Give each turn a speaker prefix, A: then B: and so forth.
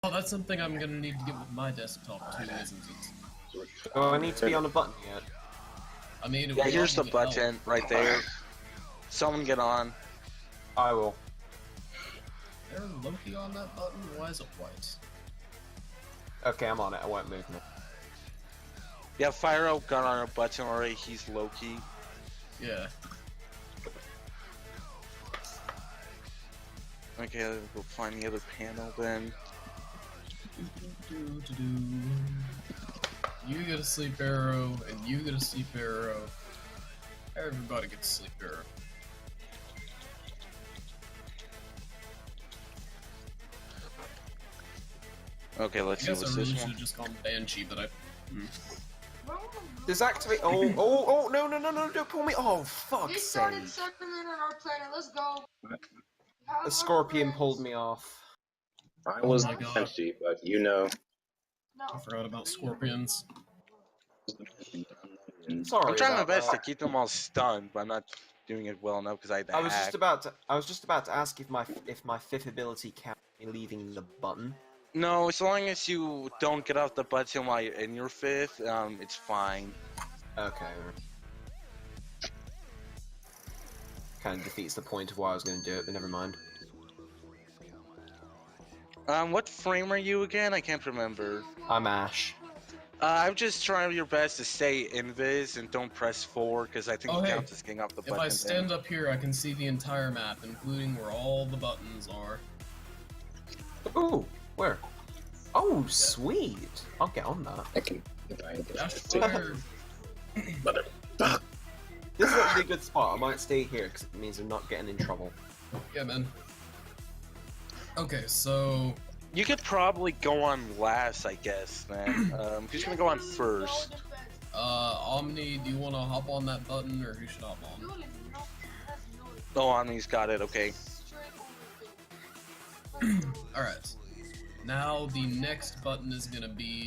A: Oh, that's something I'm gonna need to get with my desktop too, isn't it?
B: Oh, I need to be on a button yet.
A: I mean, it
C: Yeah,
A: would
C: here's the
A: probably help.
C: button right there. Someone get on.
B: I will.
A: Is there Loki on that button? Why is it white?
B: Okay, I'm on it. I won't move now.
C: Yeah, Fyro got on a button already. He's Loki.
A: Yeah.
C: Okay, we'll find the other panel then.
A: You get a sleep arrow, and you get a sleep arrow. Everybody gets a sleep arrow.
C: Okay, let's
A: I
C: see
A: guess
C: what's
A: I really
C: this
A: should
C: one.
A: have just gone Banshee, but I...
B: Disactivate. Oh, no, don't pull me. Oh, fuck.
D: We started second in our planet. Let's go.
B: The scorpion pulled me off.
E: I
A: Oh
E: was
A: my god.
E: Banshee, but you know.
A: I forgot about scorpions.
B: Sorry
C: I'm trying my
B: about
C: best to
B: that.
C: keep them all stunned, but I'm not doing it well enough because I had to
B: I was just
C: hack.
B: about to ask if my fifth ability counts me leaving the button.
C: No, as long as you don't get off the button while you're in your fifth, it's fine.
B: Okay. Kind of defeats the point of why I was going to do it, but never mind.
C: What frame are you again? I can't remember.
B: I'm Ash.
C: I'm just trying your best to stay invis and don't press 4 because I think
A: Oh,
C: it
A: hey,
C: counts as getting off the
A: If
C: button.
A: I stand up here, I can see the entire map, including where all the buttons are.
B: Ooh, where? Oh, sweet. I'll get on that.
E: I can find
A: Dash
E: this.
A: fire.
E: Motherfuck.
B: This is actually a good spot. I might stay here because it means I'm not getting in trouble.
A: Yeah, man. Okay, so...
C: You could probably go on last, I guess, then. Who's gonna go on first?
A: Omni, do you want to hop on that button, or who should hop on?
C: Oh, Omni's got it, okay.
A: Alright. Now, the next button is gonna be...